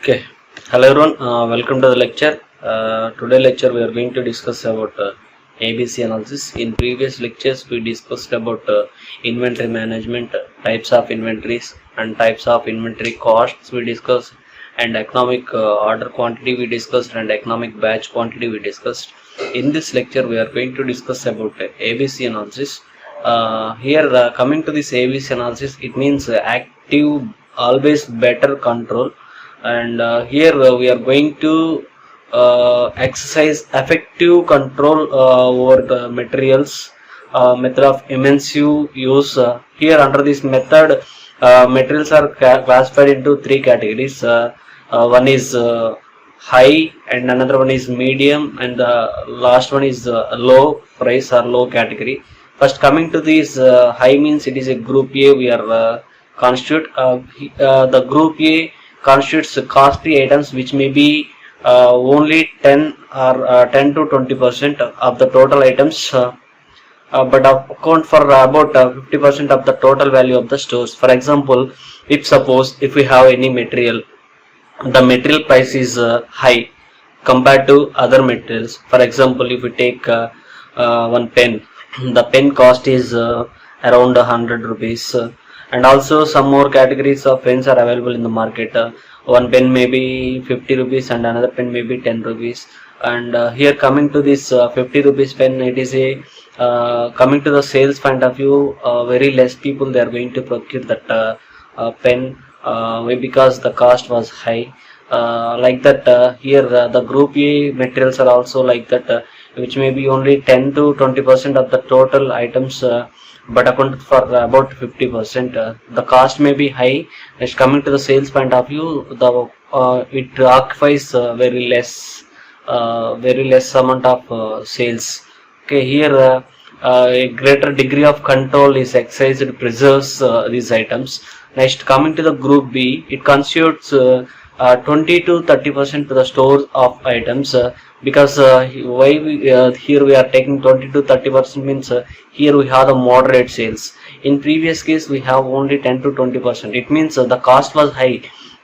Okay, hello everyone. Welcome to the lecture. Today lecture we are going to discuss about ABC analysis. In previous lectures we discussed about inventory management, types of inventories and types of inventory costs we discussed, and economic order quantity we discussed, and economic batch quantity we discussed. In this lecture we are going to discuss about ABC analysis. Here coming to this ABC analysis, it means active always better control, and here we are going to exercise effective control over the materials, method of immense use. Here under this method, materials are classified into three categories. One is high, and another one is medium, and the last one is low price or low category. First, coming to this high, means it is a group A we are constitute. The group A constitutes costly items which may be only 10 or 10 to 20% of the total items, but account for about 50% of the total value of the stores. For example, if we have any material, the material price is high compared to other materials. For example, if we take one pen, the pen cost is around 100 rupees. And also some more categories of pens are available in the market. One pen may be 50 rupees and another pen may be 10 rupees. And here coming to this 50 rupees pen, it is a coming to the sales point of view, very less people they are going to procure that pen because the cost was high. Like that, here the group A materials are also like that, which may be only 10 to 20% of the total items, but accounted for about 50%. The cost may be high. Next, coming to the sales point of view, it occupies very less amount of sales. Okay, here a greater degree of control is exercised to preserves these items. Next, coming to the group B, it constitutes 20 to 30% to the stores of items, because here we are taking 20 to 30% means here we have the moderate sales. In previous case we have only 10 to 20%. It means the cost was high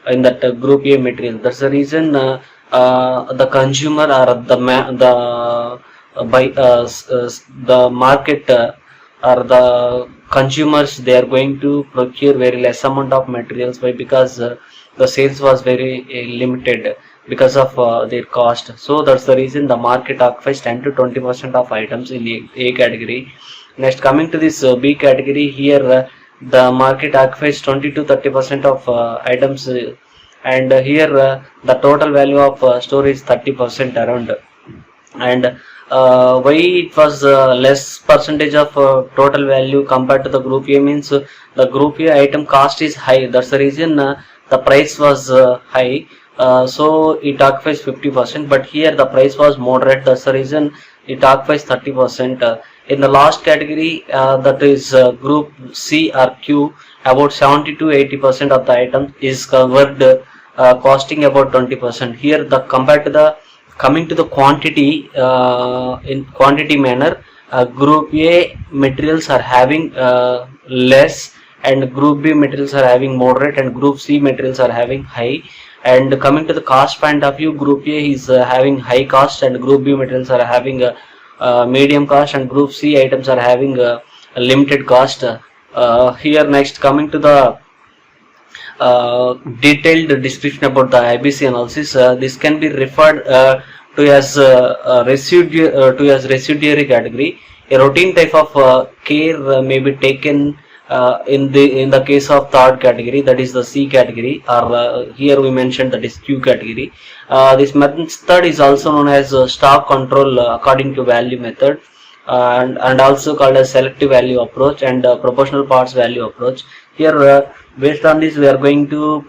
in that group A material. That's the reason the consumer or the market or the consumers, they are going to procure very less amount of materials. Why? Because the sales was very limited because of their cost. So that's the reason the market occupies 10 to 20% of items in A category. Next, coming to this B category, here the market occupies 20 to 30% of items, and here the total value of store is 30% around. And why it was less percentage of total value compared to the group A, means the group A item cost is high. That's the reason the price was high, so it occupies 50%, but here the price was moderate. That's the reason it occupies 30%. In the last category, that is group C or Q, about 70 to 80% of the item is covered, costing about 20%. Here the compared to the coming to the quantity, in quantity manner, group A materials are having less, and group B materials are having moderate, and group C materials are having high. And coming to the cost point of view, group A is having high cost, and group B materials are having a medium cost, and group C items are having a limited cost. Here next, coming to the detailed description about the ABC analysis, this can be referred to as residuary category. A routine type of care may be taken in the case of third category, that is the C category, or here we mentioned that is Q category. This method is also known as stock control according to value method, and also called as selective value approach and proportional parts value approach. Here based on this we are going to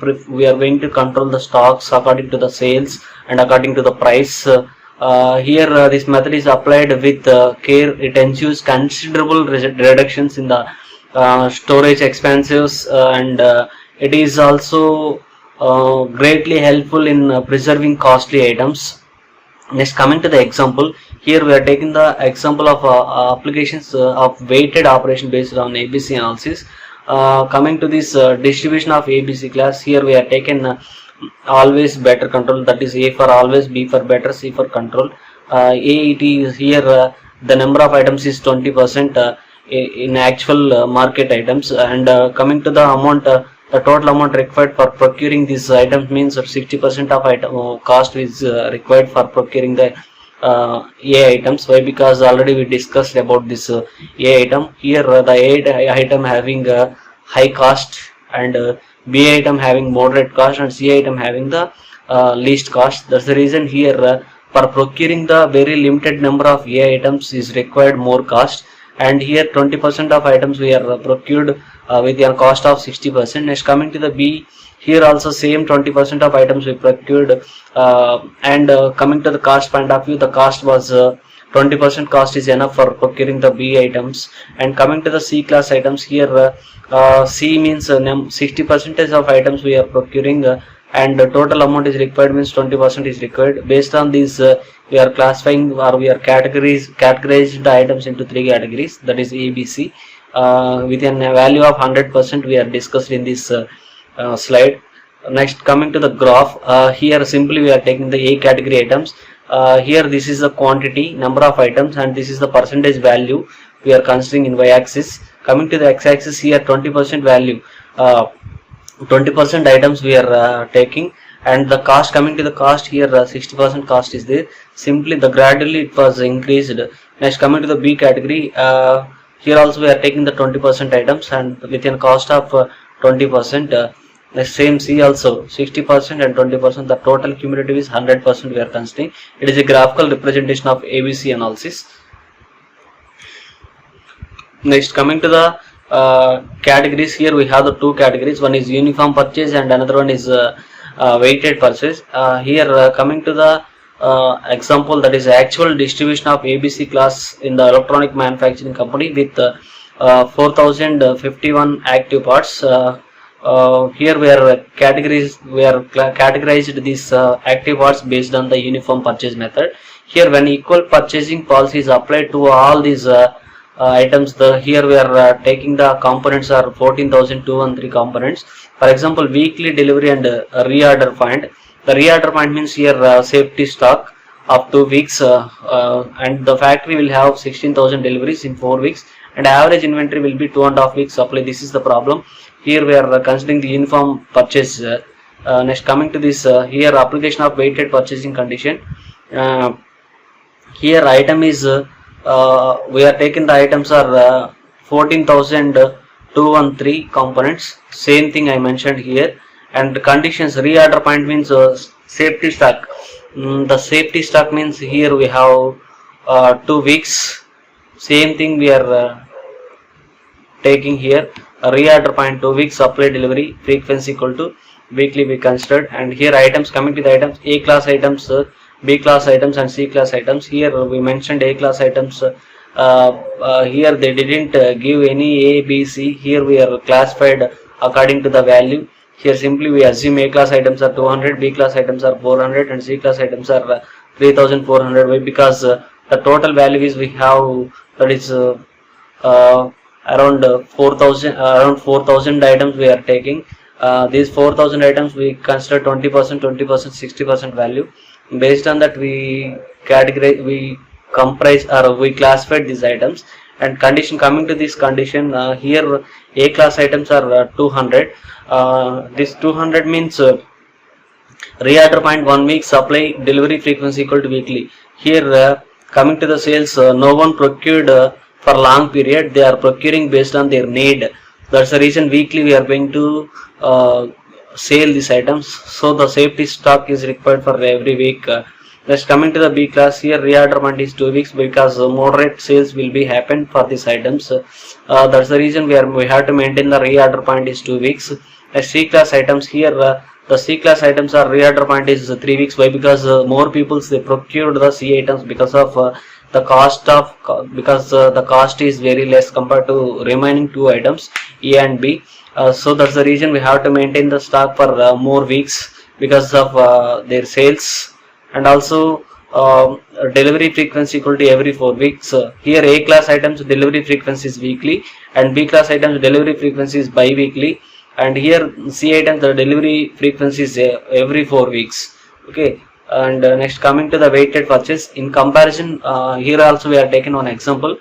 control the stocks according to the sales and according to the price. Here this method is applied with care. It ensures considerable reductions in the storage expenses, and it is also greatly helpful in preserving costly items. Next, coming to the example, here we are taking the example of applications of weighted operation based on ABC analysis. Coming to this distribution of ABC class, here we are taken always better control, that is A for always, B for better, C for control. A, it is here the number of items is 20% in actual market items, and coming to the amount, the total amount required for procuring these items means 60% of item cost is required for procuring the A items. Why? Because already we discussed about this A item. Here the A item having high cost, and B item having moderate cost, and C item having the least cost. That's the reason here for procuring the very limited number of A items is required more cost, and here 20% of items we are procured with a cost of 60%. Next, coming to the B, here also same 20% of items we procured, and coming to the cost point of view, the cost was 20% cost is enough for procuring the B items. And coming to the C class items, here C means 60% of items we are procuring, and the total amount is required means 20% is required. Based on these, we are classifying, or we are categorized the items into 3 categories, that is A, B, C, with a value of 100% we are discussed in this slide. Next, coming to the graph, here simply we are taking the A category items. Here this is the quantity, number of items, and this is the percentage value we are considering in y-axis. Coming to the x-axis, here 20% value, 20% items we are taking, and the cost, coming to the cost, here 60% cost is there. Simply the gradually it was increased. Next, coming to the B category, here also we are taking the 20% items and with a cost of 20%. The same C also 60% and 20%, the total cumulative is 100% we are considering. It is a graphical representation of ABC analysis. Next, coming to the categories, here we have the 2 categories. One is uniform purchase and another one is weighted purchase. Here coming to the example, that is actual distribution of ABC class in the electronic manufacturing company with 4051 active parts. Here we are categorized these active parts based on the uniform purchase method. Here, when equal purchasing policy is applied to all these items, here we are taking the components are 14,213 components. For example, weekly delivery and reorder point. The reorder point means here safety stock of 2 weeks, and the factory will have 16,000 deliveries in 4 weeks, and average inventory will be 2.5 weeks supply. This is the problem. Here we are considering the uniform purchase. Next, coming to this, here application of weighted purchasing condition. Here item is we are taking the items are 14,213 components. Same thing I mentioned here. And the conditions, reorder point means safety stock. The safety stock means here we have 2 weeks. Same thing we are taking here. Reorder point 2 weeks, supply delivery frequency equal to weekly we considered. And here items, coming to the items, A class items, B class items and C class items. Here we mentioned A class items. Here they didn't give any A, B, C. Here we are classified according to the value. Here simply we assume A class items are 200, B class items are 400, and C class items are 3,400. Why? Because the total value is we have, that is around 4,000 items we are taking. These 4,000 items we consider 20%, 60% value. Based on that we categorize, we comprise, or we classified these items. And condition, coming to this condition, here A class items are 200. This 200 means reorder point 1 week, supply delivery frequency equal to weekly. Here coming to the sales, no one procured for long period, they are procuring based on their need. That's the reason weekly we are going to sell these items. So the safety stock is required for every week. Next, coming to the B class, here reorder point is 2 weeks because moderate sales will be happen for these items. That's the reason we have to maintain the reorder point is 2 weeks. Next, C class items, here the C class items are reorder point is 3 weeks. Why? Because more people they procured the C items because of the cost of, because the cost is very less compared to remaining 2 items A and B. So that's the reason we have to maintain the stock for more weeks because of their sales. And also delivery frequency equal to every 4 weeks. Here A class items delivery frequency is weekly, and B class items delivery frequency is bi-weekly. and here C items the delivery frequency is every 4 weeks. Okay, and next coming to the weighted purchase in comparison, here also we are taking one example.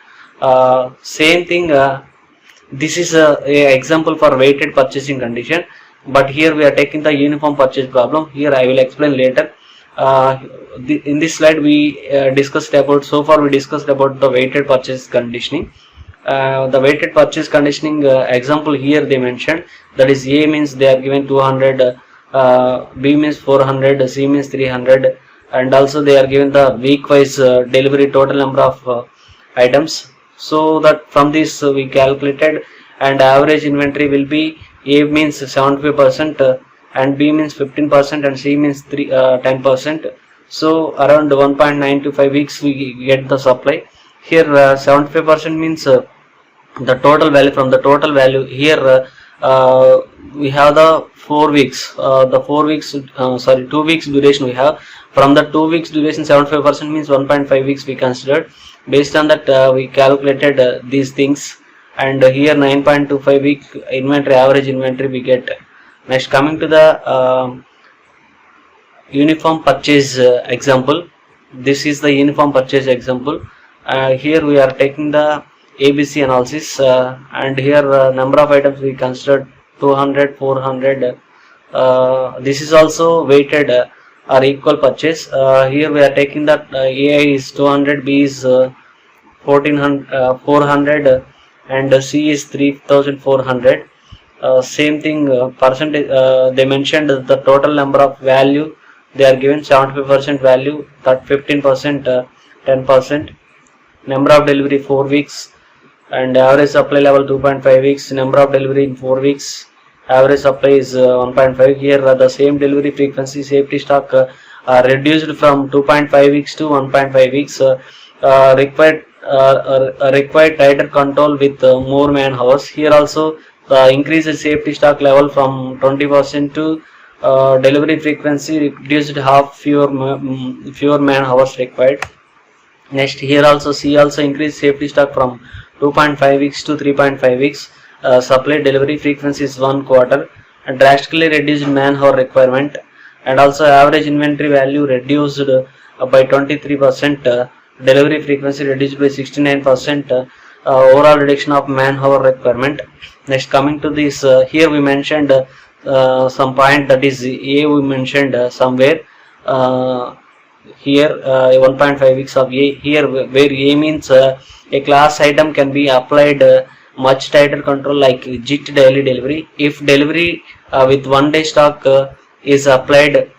Same thing. This is a example for weighted purchasing condition, but here we are taking the uniform purchase problem. Here I will explain later. In this slide we discussed about, so far we discussed about the weighted purchase conditioning. The weighted purchase conditioning example here they mentioned, that is A means they are given 200, B means 400, C means 300, and also they are given the week wise delivery total number of items. So that from this we calculated, and average inventory will be A means 75%, and B means 15%, and C means 10%. So around 1.925 weeks we get the supply. Here 75% means the total value. From the total value here we have the 4 weeks, the 4 weeks 2 weeks duration we have. From the 2 weeks duration, 75% means 1.5 weeks we considered. Based on that we calculated these things, and here 9.25 week inventory, average inventory we get. Next coming to the uniform purchase example. This is the uniform purchase example. Here we are taking the ABC analysis, and here number of items we considered 200, 400. This is also weighted or equal purchase. Here we are taking that AI is 200, B is 400, and C is 3400. Same thing, percentage they mentioned the total number of value they are given 75% value, that 15%, 10%. Number of delivery 4 weeks, and average supply level 2.5 weeks. Number of delivery in 4 weeks, average supply is 1.5. Here the same delivery frequency, safety stock reduced from 2.5 weeks to 1.5 weeks. Required tighter control with more man hours. Here also the increased safety stock level from 20% to delivery frequency reduced half, fewer man hours required. Next here also C also increased safety stock from 2.5 weeks to 3.5 weeks. Supply delivery frequency is 1 quarter, and drastically reduced man hour requirement, and also average inventory value reduced by 23%. Delivery frequency reduced by 69%. Overall reduction of man hour requirement. Next coming to this, here we mentioned some point, that is A we mentioned somewhere. Here 1.5 weeks of A. Here where A means a class item can be applied much tighter control like JIT daily delivery. If delivery with 1 day stock is applied,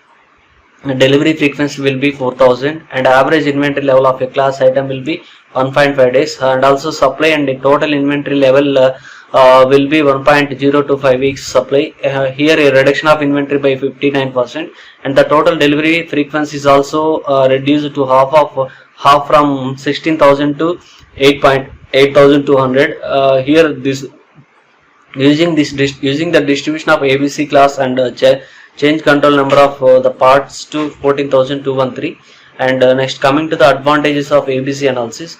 delivery frequency will be 4000, and average inventory level of a class item will be 1.5 days, and also supply and the total inventory level will be 1.025 weeks supply. Here a reduction of inventory by 59%, and the total delivery frequency is also reduced to half from 16,000 to 8,200. Here this using the distribution of ABC class and change control number of the parts to 14,213. And next coming to the advantages of ABC analysis.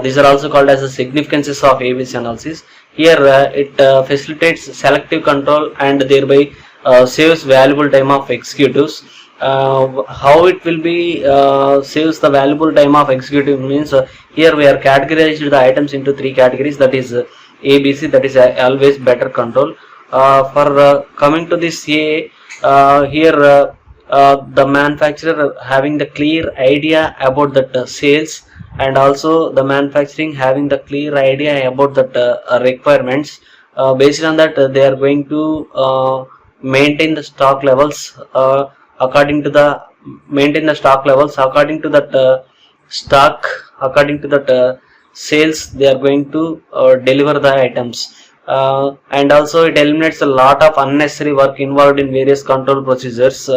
These are also called as the significances of ABC analysis. Here it facilitates selective control and thereby saves valuable time of executives. How it will be saves the valuable time of executive means, here we are categorized the items into 3 categories, that is ABC, that is always better control. For coming to this A, here the manufacturer having the clear idea about that sales, and also the manufacturing having the clear idea about that requirements. Based on that they are going to maintain the stock levels according to that sales they are going to deliver the items. And also it eliminates a lot of unnecessary work involved in various control procedures,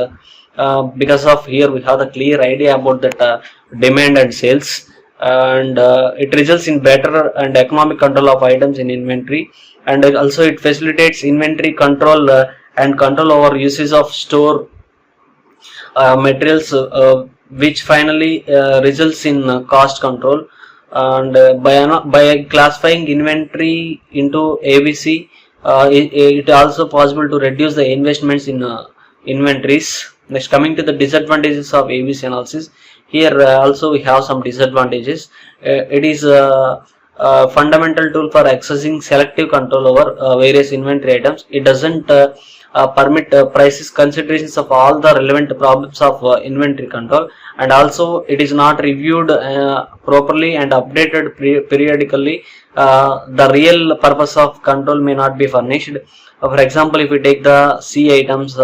because of here we have the clear idea about that demand and sales, and it results in better and economic control of items in inventory, and also it facilitates inventory control and control over usage of store materials, which finally results in cost control. And by classifying inventory into ABC, it also possible to reduce the investments in inventories. Next, coming to the disadvantages of ABC analysis, here also we have some disadvantages. It is a fundamental tool for accessing selective control over various inventory items. It doesn't permit prices considerations of all the relevant problems of inventory control, and also it is not reviewed properly and updated periodically. The real purpose of control may not be furnished. For example, if we take the C items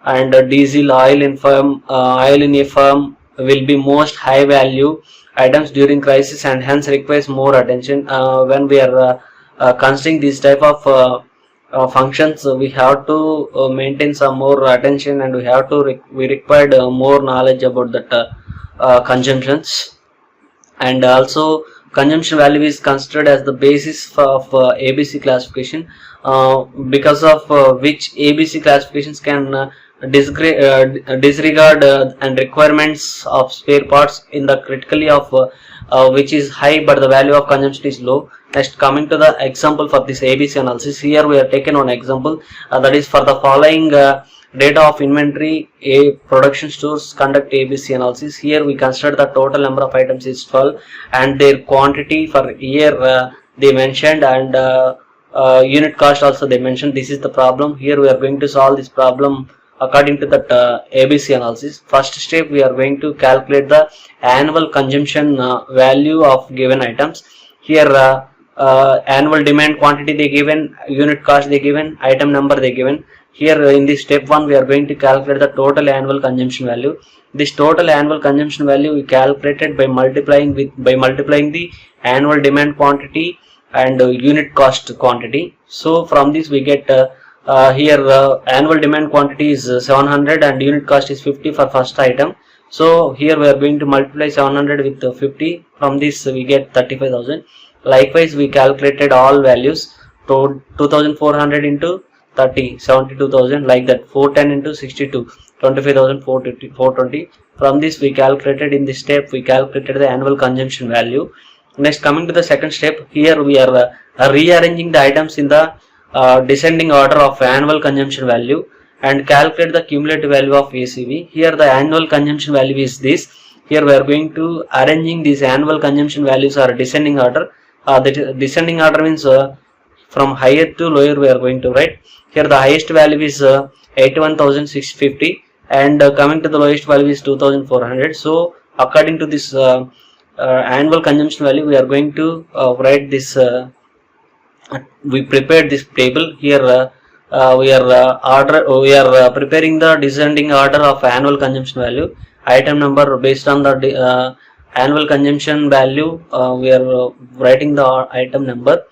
and diesel oil in a firm will be most high value items during crisis and hence requires more attention. When we are considering this type of functions, we have to maintain some more attention, and we required more knowledge about that consumptions. And also consumption value is considered as the basis of ABC classification, because of which ABC classifications can disregard and requirements of spare parts in the critically of which is high but the value of consumption is low. Next, coming to the example for this ABC analysis, here we are taken one example, that is for the following data of inventory, a production stores conduct ABC analysis. Here we consider the total number of items is 12 and their quantity for year they mentioned, and unit cost also they mentioned. This is the problem. Here we are going to solve this problem according to that ABC analysis. First step, we are going to calculate the annual consumption value of given items. Here annual demand quantity they given, unit cost they given, item number they given. Here in this step 1 we are going to calculate the total annual consumption value. This total annual consumption value we calculated by multiplying the annual demand quantity and unit cost quantity. So from this we get here annual demand quantity is 700 and unit cost is 50 for first item. So here we are going to multiply 700 with 50. From this we get 35,000. Likewise, we calculated all values. So 2,400 into 30, 72,000, like that. 410 into 62, 25,420. From this we calculated, in this step we calculated the annual consumption value. Next, coming to the second step, here we are rearranging the items in the descending order of annual consumption value and calculate the cumulative value of ACV. Here the annual consumption value is this. Here we are going to arranging these annual consumption values are descending order. The descending order means from higher to lower we are going to write. Here the highest value is 81,650 and coming to the lowest value is 2,400. So according to this annual consumption value, we are going to write this. We prepared this table. Here we are preparing the descending order of annual consumption value. Item number based on the annual consumption value, we are writing the item number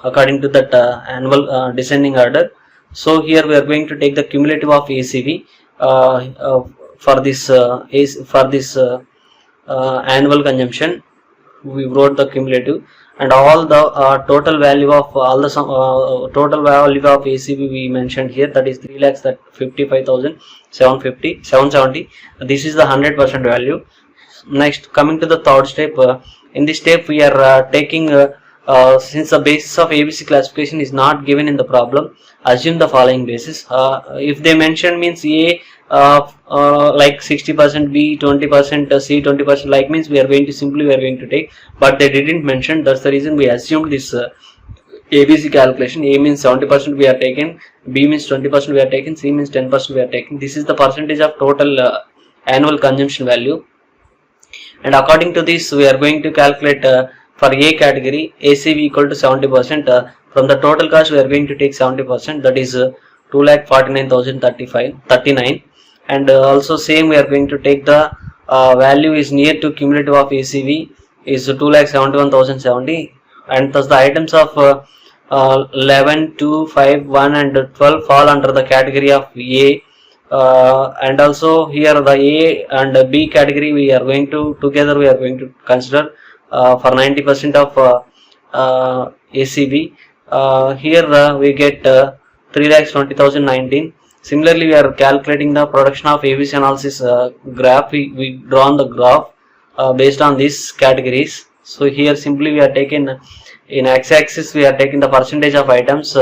according to that annual descending order. So here we are going to take the cumulative of ACV for this annual consumption. We wrote the cumulative, and all the total value of all the total value of ACV we mentioned here, that is 3,55,770. This is the 100% value. Next, coming to the third step, in this step we are taking since the basis of ABC classification is not given in the problem, assume the following basis. If they mention means A like 60%, B 20%, C 20%, like means we are going to take, but they didn't mention. That's the reason we assumed this ABC calculation. A means 70% we are taken, B means 20% we are taken, C means 10% we are taken. This is the percentage of total annual consumption value, and according to this we are going to calculate for A category ACV equal to 70%. From the total cost we are going to take 70%, that is 2,49,039. And also same we are going to take the value is near to cumulative of ACV is 2,71,070, and thus the items of 11, 2, 5, 1 and 12 fall under the category of A. And also here the A and B category we are going to together we are going to consider for 90% of ACV. Here we get 3,20,019. Similarly, we are calculating the production of ABC analysis graph. We drawn the graph based on these categories. So here simply we are taking in x-axis we are taking the percentage of items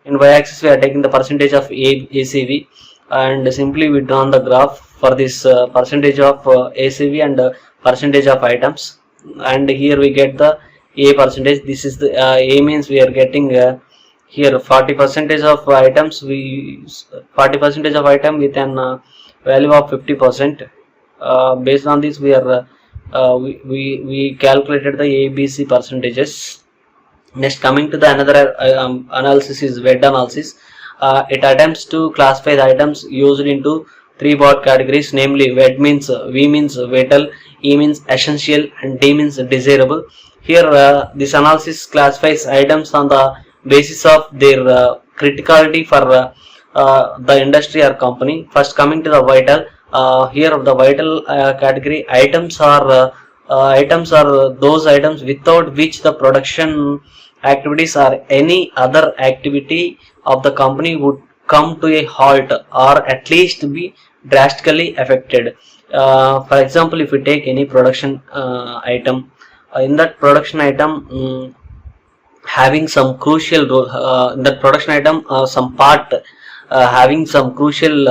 In y-axis we are taking the percentage of ACV, and simply we draw the graph for this percentage of ACV and percentage of items, and here we get the A percentage. This is the A means we are getting here 40% of items, 40% of item with an value of 50%. Based on this we are we calculated the ABC percentages. Next, coming to the another analysis is WED analysis. It attempts to classify the items used into three broad categories, namely WED means V means vital, E means essential, and D means desirable. Here this analysis classifies items on the basis of their criticality for the industry or company. First, coming to the vital, here of the vital category, items are those items without which the production activities or any other activity of the company would come to a halt or at least be drastically affected. For example, if we take any production item, in that production item, having some crucial role in that production item, some part having some crucial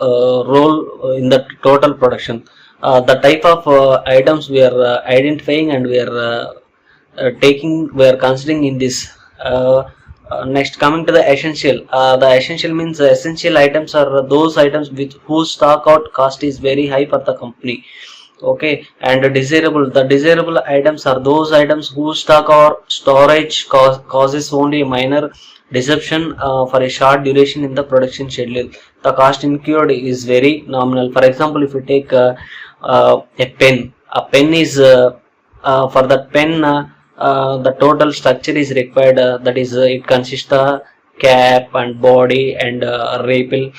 role in the total production. The type of items we are identifying and we are we are considering in this. Next, coming to the essential, the essential means essential items are those items with whose stock out cost is very high for the company. Okay, and the desirable items are those items whose stock or storage causes only a minor disruption for a short duration in the production schedule. The cost incurred is very nominal. For example, if you take a pen is for that pen the total structure is required, that is it consists of cap and body and refill,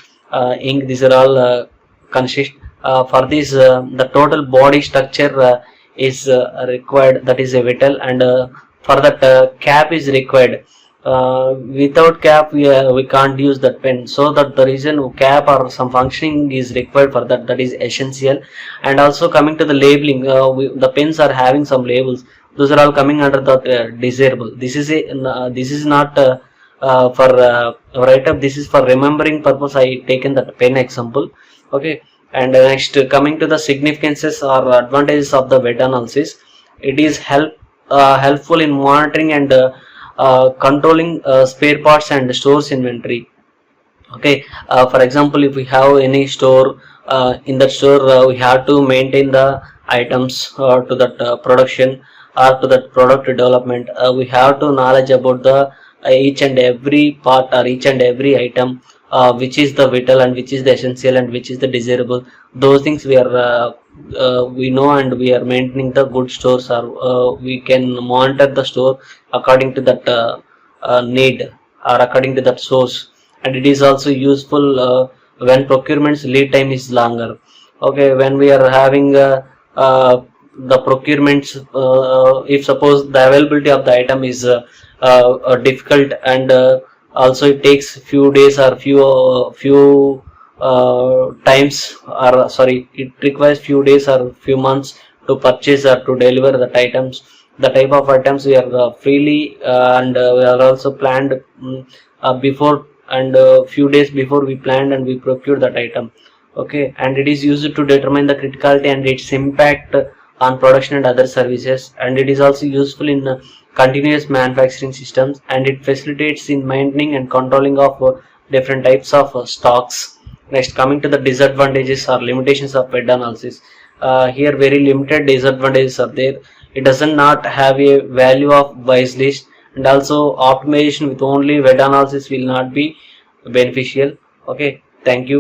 ink. These are all consist. For this the total body structure is required, that is a vital, and for that cap is required. Without cap we can't use that pen, so that the reason cap or some functioning is required for that, that is essential. And also coming to the labeling, the pens are having some labels, those are all coming under the desirable. This is not for write up, this is for remembering purpose. I taken that pen example. Okay, and next, coming to the significances or advantages of the WED analysis, it is helpful in monitoring and controlling spare parts and stores inventory. Okay, for example, if we have any store, in that store we have to maintain the items to that production or to that product development. We have to knowledge about the each and every part or each and every item, which is the vital and which is the essential and which is the desirable. Those things we are we know, and we are maintaining the good stores, or we can monitor the store according to that need or according to that source. And it is also useful when procurement's lead time is longer. Okay, when we are having the procurements, if suppose the availability of the item is difficult, and also it takes few days or few times, or sorry, it requires few days or few months to purchase or to deliver that items. The type of items we are freely and we are also planned before, and few days before we planned and we procured that item. Okay, and it is used to determine the criticality and its impact on production and other services, and it is also useful in continuous manufacturing systems, and it facilitates in maintaining and controlling of different types of stocks. Next, coming to the disadvantages or limitations of WED analysis, here very limited disadvantages are there. It does not have a value of wise list, and also optimization with only WED analysis will not be beneficial. Okay, thank you.